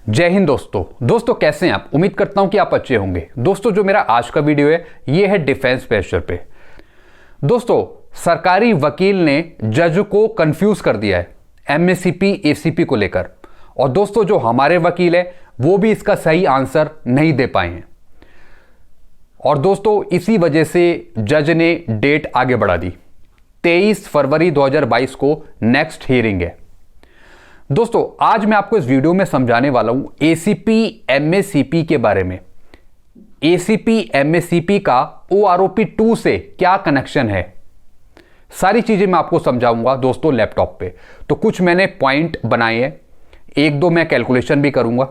जय हिंद दोस्तों कैसे हैं आप। उम्मीद करता हूं कि आप अच्छे होंगे। दोस्तों जो मेरा आज का वीडियो है ये है डिफेंस प्रेशर पे। दोस्तों सरकारी वकील ने जज को कंफ्यूज कर दिया है एमएससीपी एसीपी को लेकर, और दोस्तों जो हमारे वकील है वो भी इसका सही आंसर नहीं दे पाए हैं, और दोस्तों इसी वजह से जज ने डेट आगे बढ़ा दी। 23 फरवरी 2022 को नेक्स्ट हियरिंग है। दोस्तों आज मैं आपको इस वीडियो में समझाने वाला हूं एसीपी एमएससीपी के बारे में। एसीपी एमएससीपी का ओआरओपी 2 से क्या कनेक्शन है, सारी चीजें मैं आपको समझाऊंगा दोस्तों लैपटॉप पे। तो कुछ मैंने पॉइंट बनाए हैं, एक दो मैं कैलकुलेशन भी करूंगा।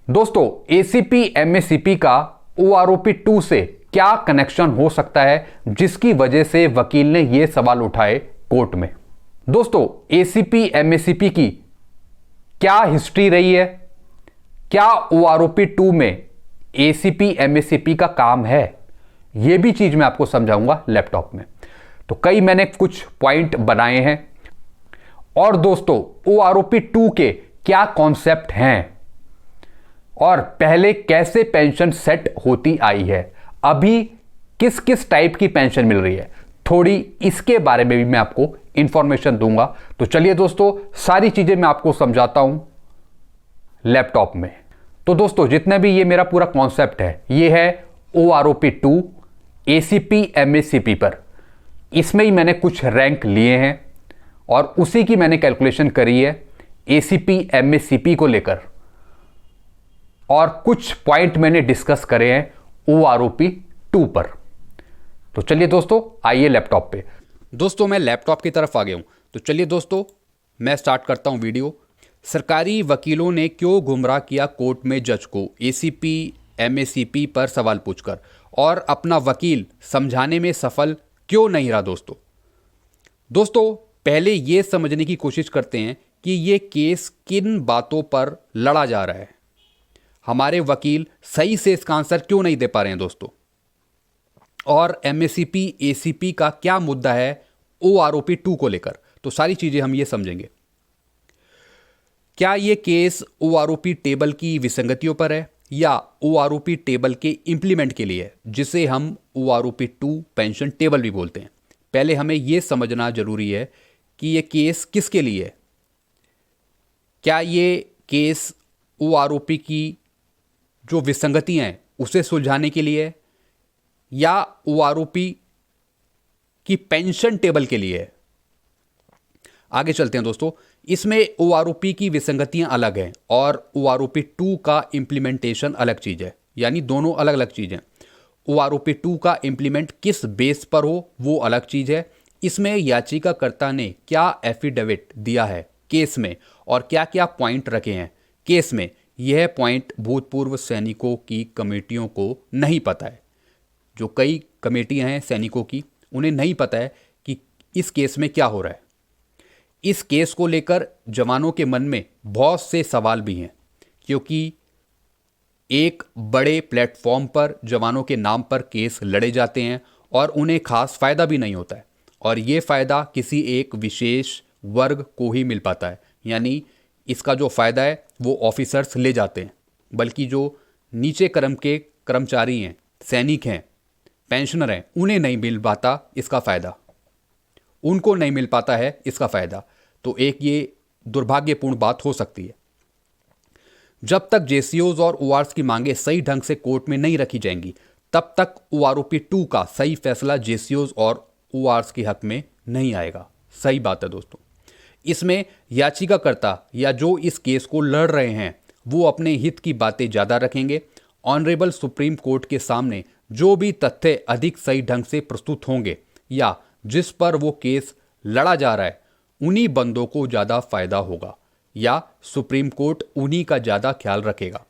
दोस्तों एसीपी एमएससीपी का ओआरओपी 2 से क्या कनेक्शन हो सकता है जिसकी वजह से वकील ने यह सवाल उठाए कोर्ट में। दोस्तों एसीपी एमएससीपी की क्या हिस्ट्री रही है, क्या ओआरओपी 2 में एसीपी एमएससीपी का काम है, यह भी चीज मैं आपको समझाऊंगा लैपटॉप में। तो कई मैंने कुछ पॉइंट बनाए हैं, और दोस्तों ओआरओपी 2 के क्या कॉन्सेप्ट हैं, और पहले कैसे पेंशन सेट होती आई है, अभी किस किस टाइप की पेंशन मिल रही है, थोड़ी इसके बारे में भी मैं आपको इंफॉर्मेशन दूंगा। तो चलिए दोस्तों सारी चीजें मैं आपको समझाता हूं लैपटॉप में। तो दोस्तों जितने भी ये मेरा पूरा कॉन्सेप्ट है ये है ओआरओपी 2 एसीपी एमएससीपी पर। इसमें ही मैंने कुछ रैंक लिए हैं और उसी की मैंने कैलकुलेशन करी है एसीपी एमएससीपी को लेकर, और कुछ पॉइंट मैंने डिस्कस करे हैं ओआरओपी 2 पर। तो चलिए दोस्तों आइए लैपटॉप पे। दोस्तों मैं लैपटॉप की तरफ आ गया हूं, तो चलिए दोस्तों मैं स्टार्ट करता हूं वीडियो। सरकारी वकीलों ने क्यों गुमराह किया कोर्ट में जज को एसीपी एमएससीपी पर सवाल पूछकर, और अपना वकील समझाने में सफल क्यों नहीं रहा। दोस्तों पहले यह समझने की कोशिश करते हैं कि यह केस किन बातों पर लड़ा जा रहा है। हमारे वकील सही से इसका आंसर क्यों नहीं दे पा रहे हैं दोस्तों, और एमएससीपी एसीपी का क्या मुद्दा है ओआरओपी 2 को लेकर। तो सारी चीजें हम ये समझेंगे। क्या ये केस ओआरओपी टेबल की विसंगतियों पर है या ओआरओपी टेबल के इंप्लीमेंट के लिए है, जिसे हम ओआरओपी 2 पेंशन टेबल भी बोलते हैं। पहले हमें यह समझना जरूरी है कि यह केस किसके लिए है। क्या ये केस ओआरओपी की जो विसंगतियां हैं उसे सुलझाने के लिए है, या ओआरओपी की पेंशन टेबल के लिए है। आगे चलते हैं दोस्तों। इसमें ओआरओपी की विसंगतियां अलग हैं और ओआरओपी 2 का इंप्लीमेंटेशन अलग चीज है, यानी दोनों अलग अलग चीजें। ओआरओपी 2 का इंप्लीमेंट किस बेस पर हो वो अलग चीज है। इसमें याचिकाकर्ता ने क्या एफिडेविट दिया है केस में, और क्या क्या पॉइंट रखे हैं केस में, यह पॉइंट भूतपूर्व सैनिकों की कमेटियों को नहीं पता है। जो कई कमेटियां हैं सैनिकों की, उन्हें नहीं पता है कि इस केस में क्या हो रहा है। इस केस को लेकर जवानों के मन में बहुत से सवाल भी हैं, क्योंकि एक बड़े प्लेटफॉर्म पर जवानों के नाम पर केस लड़े जाते हैं और उन्हें खास फायदा भी नहीं होता है, और ये फायदा किसी एक विशेष वर्ग को ही मिल पाता है। यानी इसका जो फायदा है वो ऑफिसर्स ले जाते हैं, बल्कि जो नीचे क्रम के कर्मचारी हैं, सैनिक हैं, पेंशनर हैं, उन्हें नहीं मिल पाता इसका फायदा, उनको नहीं मिल पाता है इसका फायदा। तो एक ये दुर्भाग्यपूर्ण बात हो सकती है। जब तक जेसीओज और ओआरस की मांगे सही ढंग से कोर्ट में नहीं रखी जाएंगी, तब तक ओआरओपी 2 का सही फैसला जेसीओज और ओआरस के हक में नहीं आएगा। सही बात है दोस्तों। इसमें याचिकाकर्ता या जो इस केस को लड़ रहे हैं वो अपने हित की बातें ज्यादा रखेंगे। ऑनरेबल सुप्रीम कोर्ट के सामने जो भी तथ्य अधिक सही ढंग से प्रस्तुत होंगे या जिस पर वो केस लड़ा जा रहा है, उन्हीं बंदों को ज्यादा फायदा होगा, या सुप्रीम कोर्ट उन्हीं का ज्यादा ख्याल रखेगा,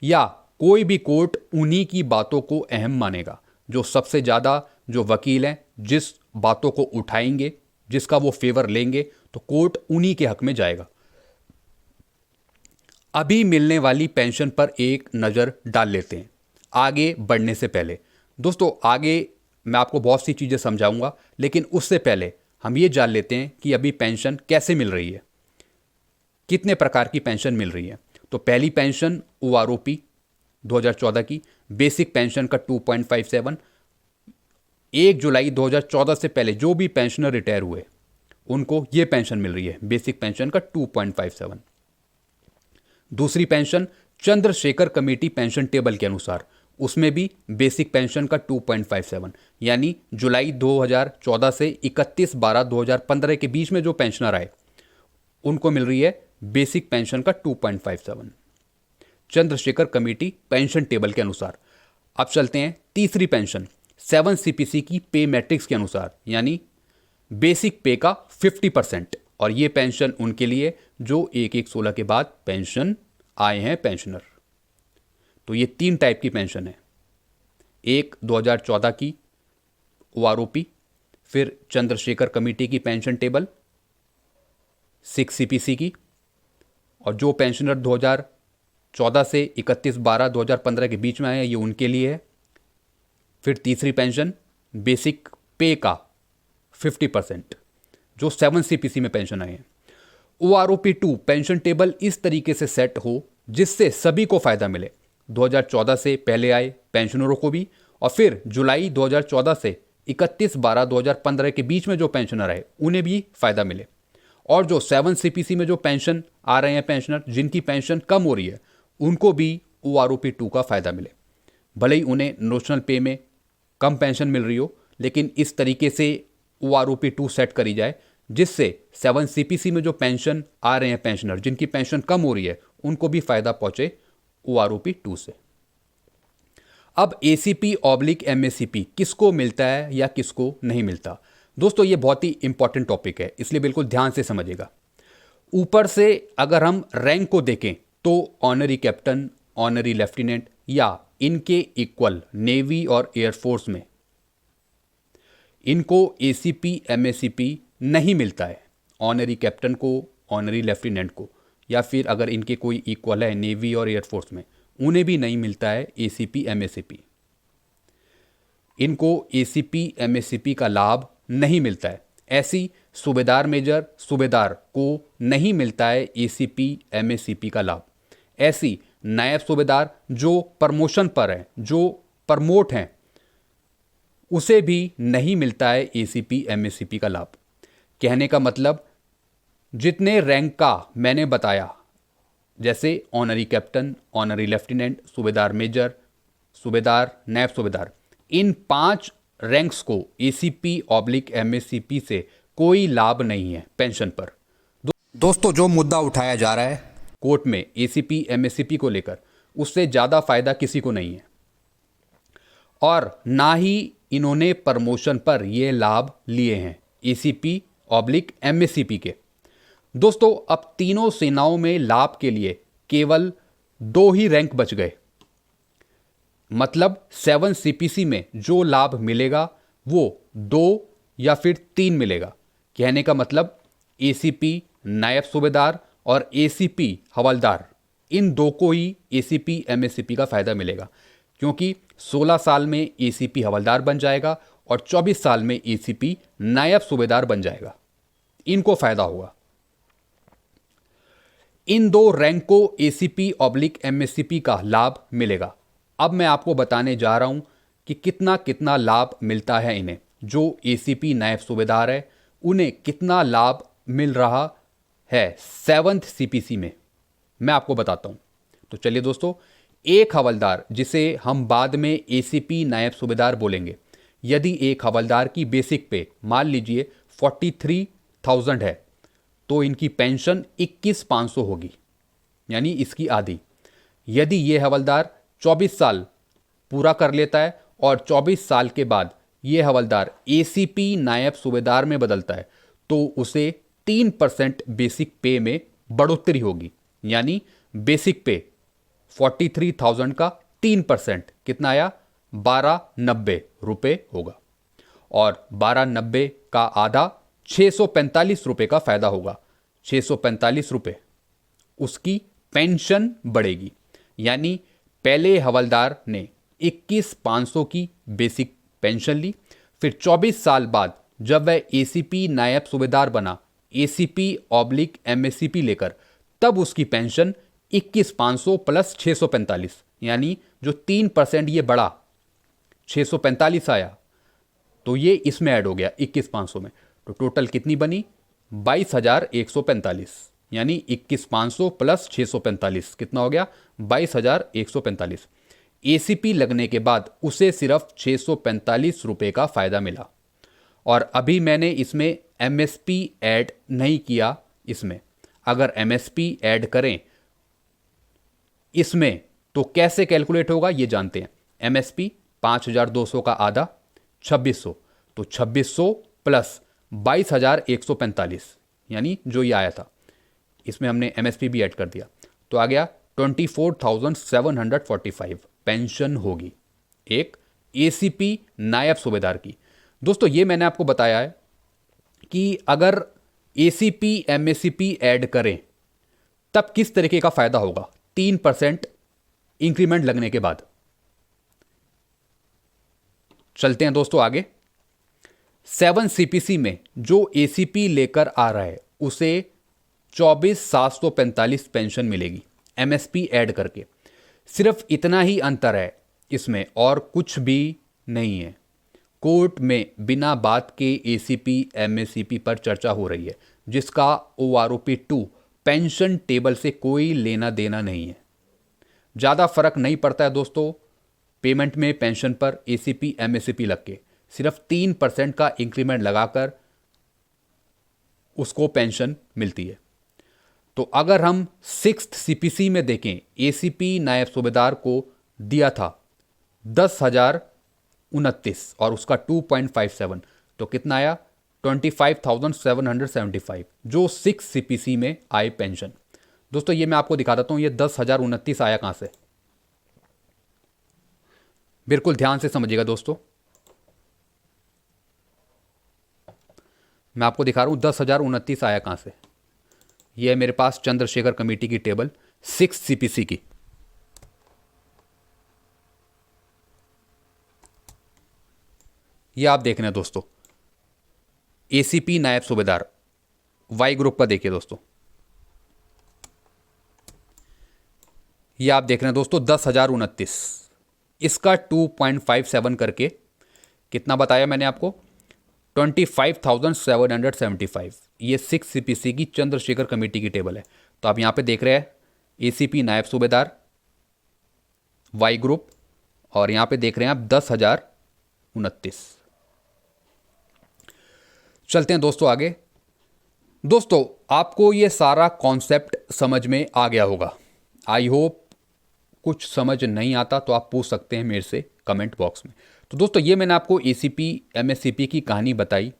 या कोई भी कोर्ट उन्हीं की बातों को अहम मानेगा। जो सबसे ज्यादा जो वकील हैं जिस बातों को उठाएंगे, जिसका वो फेवर लेंगे, तो कोर्ट उन्हीं के हक में जाएगा। अभी मिलने वाली पेंशन पर एक नजर डाल लेते हैं आगे बढ़ने से पहले। दोस्तों आगे मैं आपको बहुत सी चीजें समझाऊंगा, लेकिन उससे पहले हम ये जान लेते हैं कि अभी पेंशन कैसे मिल रही है, कितने प्रकार की पेंशन मिल रही है। तो पहली पेंशन OROP 2014 की बेसिक पेंशन का 2.57, 1 जुलाई 2014 से पहले जो भी पेंशनर रिटायर हुए उनको ये पेंशन मिल रही है, बेसिक पेंशन का 2.57। दूसरी pension Chandrashekhar committee pension table के अनुसार, उसमें भी बेसिक पेंशन का 2.57, यानी जुलाई 2014 से 31/12/2015 के बीच में जो पेंशनर आए उनको मिल रही है बेसिक पेंशन का 2.57 चंद्रशेखर कमेटी पेंशन टेबल के अनुसार। अब चलते हैं तीसरी पेंशन 7 CPC की पे मैट्रिक्स के अनुसार, यानी बेसिक पे का 50%, और ये पेंशन उनके लिए जो 1/1/16 के बाद पेंशन आए हैं पेंशनर। तो ये 3 टाइप की पेंशन है, एक 2014 की OROP, फिर चंद्रशेखर कमेटी की पेंशन टेबल 6 CPC की, और जो पेंशनर 2014 से 31/12/2015 के बीच में आए हैं ये उनके लिए है। फिर तीसरी पेंशन बेसिक पे का 50% जो 7 CPC में पेंशन आए हैं। OROP 2 पेंशन टेबल इस तरीके से सेट हो जिससे सभी को फायदा मिले, 2014 से पहले आए पेंशनरों को भी, और फिर जुलाई 2014 से 31/12/2015 के बीच में जो पेंशनर आए उन्हें भी फायदा मिले, और जो 7 CPC में जो पेंशन आ रहे हैं पेंशनर जिनकी पेंशन कम हो रही है उनको भी OROP 2 का फायदा मिले। भले ही उन्हें नोशनल पे में कम पेंशन मिल रही हो, लेकिन इस तरीके से OROP 2 सेट करी जाए जिससे 7 CPC में जो पेंशन आ रहे हैं पेंशनर जिनकी पेंशन कम हो रही है उनको भी फायदा पहुंचे OROP 2 से। अब ACP/MACP किसको मिलता है या किसको नहीं मिलता, दोस्तों ये बहुत ही इंपॉर्टेंट टॉपिक है, इसलिए बिल्कुल ध्यान से समझिएगा। ऊपर से अगर हम रैंक को देखें तो ऑनरी कैप्टन, ऑनरी लेफ्टिनेंट या इनके इक्वल नेवी और एयरफोर्स में इनको ACP/MACP नहीं मिलता है। ऑनरी कैप्टन को, ऑनरी लेफ्टिनेंट को, या फिर अगर इनके कोई इक्वल है नेवी और एयरफोर्स में उन्हें भी नहीं मिलता है ACP/MACP। इनको ACP/MACP का लाभ नहीं मिलता है। ऐसी सूबेदार मेजर सूबेदार को नहीं मिलता है ACP/MACP का लाभ। ऐसी नायब सूबेदार जो प्रमोशन पर है, जो प्रमोट हैं, उसे भी नहीं मिलता है ACP/MACP का लाभ। कहने का मतलब जितने रैंक का मैंने बताया, जैसे ऑनरी कैप्टन, ऑनरी लेफ्टिनेंट, सूबेदार मेजर, सूबेदार, नायब सूबेदार, इन 5 रैंक्स को ACP/MACP से कोई लाभ नहीं है पेंशन पर। दोस्तों जो मुद्दा उठाया जा रहा है कोर्ट में ACP/MACP को लेकर, उससे ज़्यादा फायदा किसी को नहीं है, और ना ही इन्होंने प्रमोशन पर ये लाभ लिए हैं ACP/MACP के। दोस्तों अब तीनों सेनाओं में लाभ के लिए केवल 2 ही रैंक बच गए, मतलब 7 CPC में जो लाभ मिलेगा वो 2 या फिर 3 मिलेगा। कहने का मतलब ACP नायब सूबेदार और ACP हवलदार, इन 2 को ही ACP/MACP का फायदा मिलेगा, क्योंकि 16 साल में ACP हवलदार बन जाएगा और 24 साल में ACP नायब सूबेदार बन जाएगा, इनको फायदा होगा। इन 2 रैंक को ACP/MACP का लाभ मिलेगा। अब मैं आपको बताने जा रहा हूं कि कितना कितना लाभ मिलता है इन्हें। जो ACP नायब सूबेदार है उन्हें कितना लाभ मिल रहा है 7th CPC में, मैं आपको बताता हूं। तो चलिए दोस्तों, एक हवलदार जिसे हम बाद में ACP नायब सूबेदार बोलेंगे, यदि एक हवलदार की बेसिक पे मान लीजिए 43,000 है तो इनकी पेंशन 21,500 होगी, यानी इसकी आधी। यदि ये हवलदार 24 साल पूरा कर लेता है और 24 साल के बाद ये हवलदार ACP नायब सूबेदार में बदलता है तो उसे 3% बेसिक पे में बढ़ोतरी होगी, यानी बेसिक पे 43,000 का 3% कितना आया, 1290 रुपये होगा, और 1290 का आधा 645 रुपये का फायदा होगा। 645 रुपये उसकी पेंशन बढ़ेगी, यानी पहले हवलदार ने 21,500 की बेसिक पेंशन ली, फिर 24 साल बाद जब वह ACP नायब सूबेदार बना ACP/MACP लेकर, तब उसकी पेंशन 21,500 प्लस 645, यानी जो 3% ये बढ़ा 645 आया, तो ये इसमें ऐड हो गया 21,500 में, तो टोटल कितनी बनी 22,145, यानी 21,500 प्लस 645 कितना हो गया 22,145। एसीपी लगने के बाद उसे सिर्फ 645 रुपये का फ़ायदा मिला। और अभी मैंने इसमें एमएसपी ऐड नहीं किया। इसमें अगर एमएसपी ऐड करें इसमें तो कैसे कैलकुलेट होगा ये जानते हैं। एमएसपी 5,200 का आधा 2,600, तो 2,600 प्लस 22,145, यानी जो ये आया था, इसमें हमने एमएसपी भी ऐड कर दिया, तो आ गया 24,745 पेंशन होगी एक एसीपी नायब सूबेदार की। दोस्तों ये मैंने आपको बताया है कि अगर एसीपी एमएसपी ऐड करें तब किस तरीके का फायदा होगा 3% इंक्रीमेंट लगने के बाद। चलते हैं दोस्तों आगे। 7 सीपीसी में जो एसीपी लेकर आ रहा है उसे 24,745 पेंशन मिलेगी एमएसपी ऐड करके। सिर्फ इतना ही अंतर है इसमें, और कुछ भी नहीं है। कोर्ट में बिना बात के एसीपी एमएससीपी पर चर्चा हो रही है, जिसका ओआरओपी 2 पेंशन टेबल से कोई लेना देना नहीं है। ज़्यादा फर्क नहीं पड़ता है दोस्तों पेमेंट में पेंशन पर एसीपी एमएससीपी लग के, सिर्फ 3% का इंक्रीमेंट लगाकर उसको पेंशन मिलती है। तो अगर हम 6th सीपीसी में देखें, एसीपी नायब सूबेदार को दिया था 10,029 और उसका 2.57, तो कितना आया 25,775, जो 6 सीपीसी में आए पेंशन। दोस्तों ये मैं आपको दिखा देता हूं, ये 10,029 आया कहां से, बिल्कुल ध्यान से समझिएगा दोस्तों। मैं आपको दिखा रहा हूं 10,029 आया कहां से। यह है मेरे पास चंद्रशेखर कमेटी की टेबल 6 सीपीसी की। यह आप देख रहे हैं दोस्तों, एसीपी नायब सूबेदार वाई ग्रुप का देखिए दोस्तों, यह आप देख रहे हैं दोस्तों 10,029, इसका 2.57 करके कितना बताया मैंने आपको 25,775। ये 6 सीपीसी की चंद्रशेखर कमेटी की टेबल है। तो आप यहां पे देख रहे हैं एसीपी नायब सूबेदार वाई ग्रुप, और यहां पे देख रहे हैं आप 10,029। चलते हैं दोस्तों आगे। दोस्तों आपको ये सारा कॉन्सेप्ट समझ में आ गया होगा, आई होप। कुछ समझ नहीं आता तो आप पूछ सकते हैं मेरे से कमेंट बॉक्स में। तो दोस्तों ये मैंने आपको एसीपी एमएससीपी की कहानी बताई,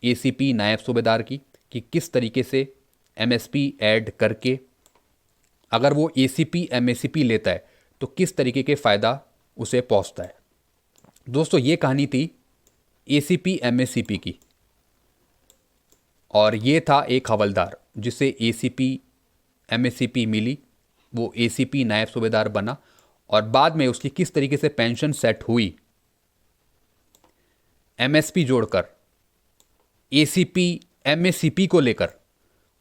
एसीपी नायब सूबेदार की, कि किस तरीके से एमएसपी ऐड करके अगर वो एसीपी एमएससीपी लेता है तो किस तरीके के फ़ायदा उसे पहुंचता है। दोस्तों ये कहानी थी एसीपी एमएससीपी की, और ये था एक हवलदार जिसे एसीपी एमएससीपी मिली, वो एसीपी नायब सूबेदार बना, और बाद में उसकी किस तरीके से पेंशन सेट हुई एमएसपी जोड़कर एसीपी एमएससीपी को लेकर,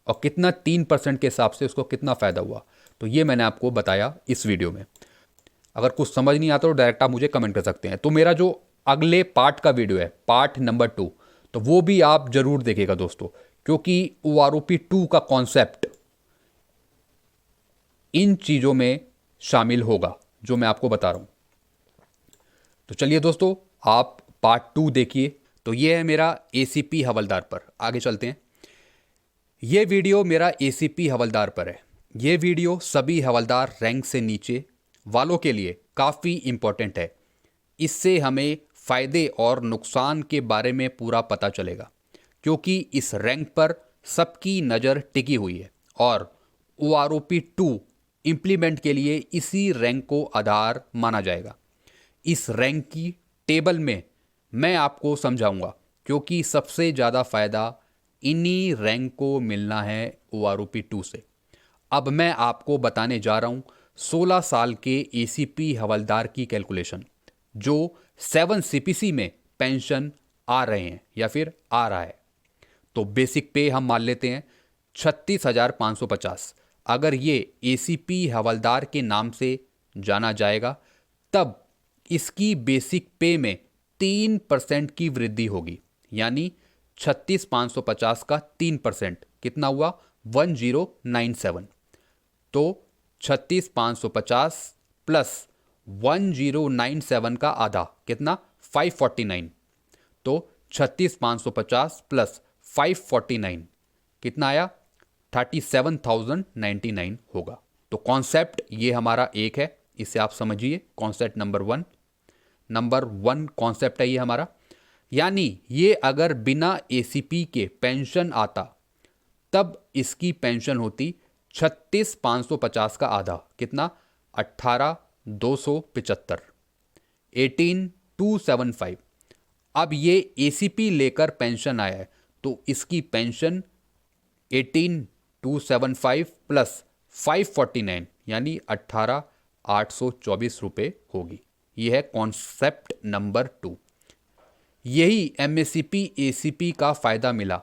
और कितना 3% के हिसाब से उसको कितना फ़ायदा हुआ। तो ये मैंने आपको बताया इस वीडियो में। अगर कुछ समझ नहीं आता तो डायरेक्ट आप मुझे कमेंट कर सकते हैं। तो मेरा जो अगले पार्ट का वीडियो है, पार्ट नंबर 2, तो वो भी आप जरूर देखिएगा दोस्तों, क्योंकि ओआरओपी 2 का कॉन्सेप्ट इन चीज़ों में शामिल होगा जो मैं आपको बता रहा हूं। तो चलिए दोस्तों आप पार्ट 2 देखिए। तो ये है मेरा एसीपी हवलदार पर। आगे चलते हैं। ये वीडियो मेरा एसीपी हवलदार पर है। ये वीडियो सभी हवलदार रैंक से नीचे वालों के लिए काफ़ी इंपॉर्टेंट है। इससे हमें फ़ायदे और नुकसान के बारे में पूरा पता चलेगा, क्योंकि इस रैंक पर सबकी नज़र टिकी हुई है, और ओआरओपी 2 इंप्लीमेंट के लिए इसी रैंक को आधार माना जाएगा। इस रैंक की टेबल में मैं आपको समझाऊंगा, क्योंकि सबसे ज़्यादा फ़ायदा इन्हीं रैंक को मिलना है ओआरओपी 2 से। अब मैं आपको बताने जा रहा हूं 16 साल के एसीपी हवलदार की कैलकुलेशन, जो 7 सीपीसी में पेंशन आ रहे हैं या फिर आ रहा है। तो बेसिक पे हम मान लेते हैं 36,550। अगर ये एसीपी हवलदार के नाम से जाना जाएगा तब इसकी बेसिक पे में 3% की वृद्धि होगी, यानी 36,550 का 3% कितना हुआ 1097। तो 36,550 प्लस 1097 का आधा कितना 549। तो 36,550 प्लस 549 कितना आया 37,099 होगा। तो कॉन्सेप्ट ये हमारा एक है, इसे आप समझिए कॉन्सेप्ट नंबर 1। नंबर 1 कॉन्सेप्ट है ये हमारा, यानी ये अगर बिना एसीपी के पेंशन आता तब इसकी पेंशन होती 36,550 का आधा कितना 18,275 18,275। अब ये एसीपी लेकर पेंशन आया है तो इसकी पेंशन 18,275 प्लस 549 यानी 18,824 रुपये होगी। यह है कॉन्सेप्ट नंबर 2। यही एमएससीपी एसीपी का फायदा मिला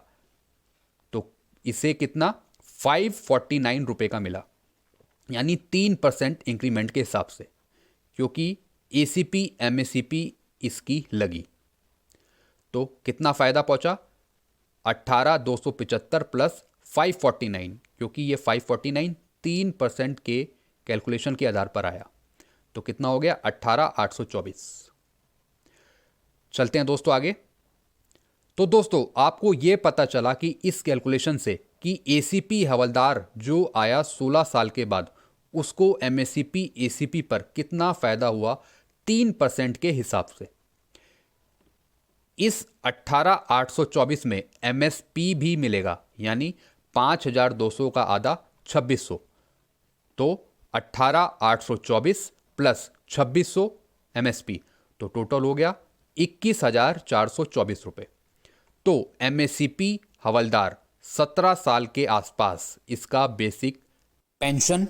तो इसे कितना 549 रुपये का मिला, यानी 3% इंक्रीमेंट के हिसाब से, क्योंकि एसीपी एमएससीपी इसकी लगी। तो कितना फ़ायदा पहुंचा 18,275 प्लस 549, क्योंकि ये 549 3% के कैलकुलेशन के आधार पर आया तो कितना हो गया 18,824। चलते हैं दोस्तों आगे। तो दोस्तों आपको ये पता चला कि इस कैलकुलेशन से कि एसीपी हवलदार जो आया 16 साल के बाद उसको एमएससीपी एसीपी पर कितना फ़ायदा हुआ 3% के हिसाब से। इस 18,824 में एमएसपी भी मिलेगा, यानी 5,200 का आधा 2,600। तो 18,824 प्लस 2,600 एमएसपी तो टोटल हो गया 21,424 रुपये। तो एमएससीपी हवलदार 17 साल के आसपास इसका बेसिक पेंशन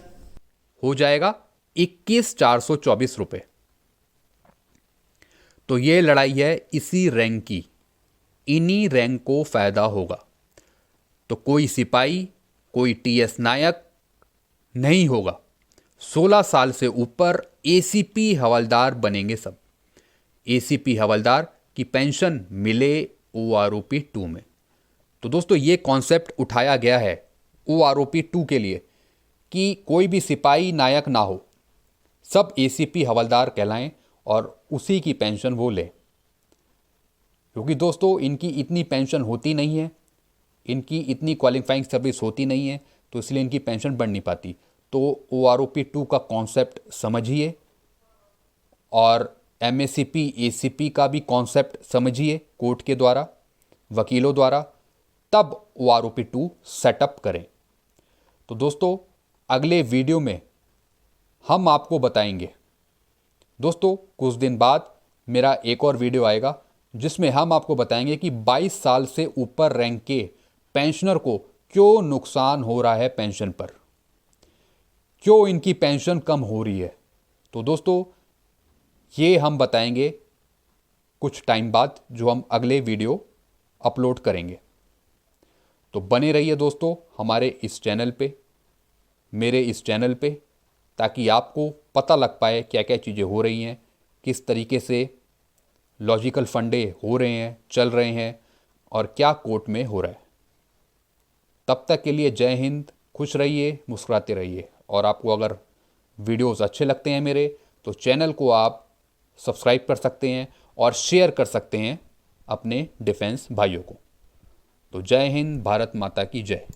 हो जाएगा 21,424 रुपये। तो ये लड़ाई है इसी रैंक की, इन्हीं रैंक को फायदा होगा। तो कोई सिपाही कोई टीएस नायक नहीं होगा, 16 साल से ऊपर एसीपी हवलदार बनेंगे सब। एसीपी हवलदार की पेंशन मिले ओआरओपी 2 में। तो दोस्तों ये कॉन्सेप्ट उठाया गया है ओआरओपी 2 के लिए कि कोई भी सिपाही नायक ना हो, सब एसीपी हवलदार कहलाएं और उसी की पेंशन वो लें। क्योंकि दोस्तों इनकी इतनी पेंशन होती नहीं है, इनकी इतनी क्वालिफाइंग सर्विस होती नहीं है, तो इसलिए इनकी पेंशन बढ़ नहीं पाती। तो ओआरओपी 2 का कॉन्सेप्ट समझिए और एमएससीपी एसीपी का भी कॉन्सेप्ट समझिए कोर्ट के द्वारा, वकीलों द्वारा, तब ओआरओपी 2 सेटअप करें। तो दोस्तों अगले वीडियो में हम आपको बताएंगे, दोस्तों कुछ दिन बाद मेरा एक और वीडियो आएगा जिसमें हम आपको बताएंगे कि 22 साल से ऊपर रैंक के पेंशनर को क्यों नुकसान हो रहा है पेंशन पर, क्यों इनकी पेंशन कम हो रही है। तो दोस्तों ये हम बताएंगे कुछ टाइम बाद, जो हम अगले वीडियो अपलोड करेंगे। तो बने रहिए दोस्तों हमारे इस चैनल पे, मेरे इस चैनल पे, ताकि आपको पता लग पाए क्या क्या चीज़ें हो रही हैं, किस तरीके से लॉजिकल फंडे हो रहे हैं, चल रहे हैं और क्या कोर्ट में हो रहा है। तब तक के लिए जय हिंद, खुश रहिए, मुस्कुराते रहिए। और आपको अगर वीडियोस अच्छे लगते हैं मेरे, तो चैनल को आप सब्सक्राइब कर सकते हैं और शेयर कर सकते हैं अपने डिफेंस भाइयों को। तो जय हिंद, भारत माता की जय।